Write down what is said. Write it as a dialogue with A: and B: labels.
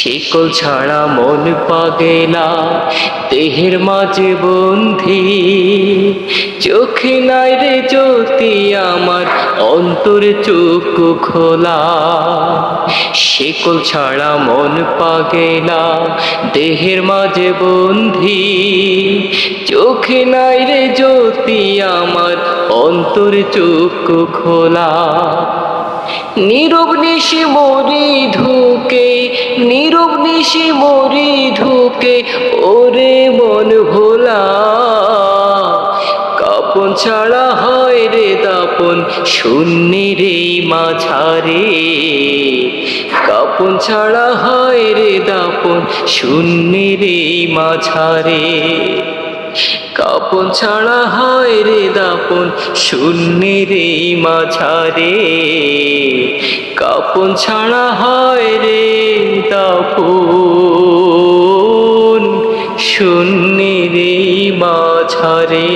A: শিকল ছাড়া মন পাগেলা দেহের মাঝে বন্ধি, চোখে নাই রে জ্যোতি আমার অন্তর চক্ষু খোলা। শিকল ছাড়া মন পাগেলা দেহের মাঝে বন্ধি, চোখে নাই রে জ্যোতি আমার অন্তর চক্ষু খোলা। নীরব নিশি মরি ঢুকে, নীরব নিশি মরি ঢুকে ওরে মন ভোলা। কাপন ছাড়া হয় রে দাপন শূন্যের এই মাঝারে, কাপন ছাড়া হয় রে দাপন শূন্যের এই মাঝারে। কাপন ছাড়া হয় রে দাপন শূন্যের এই মাঝারে, কাপন ছাড়া হয় রে দাপন শূন্যের এই মাঝারে।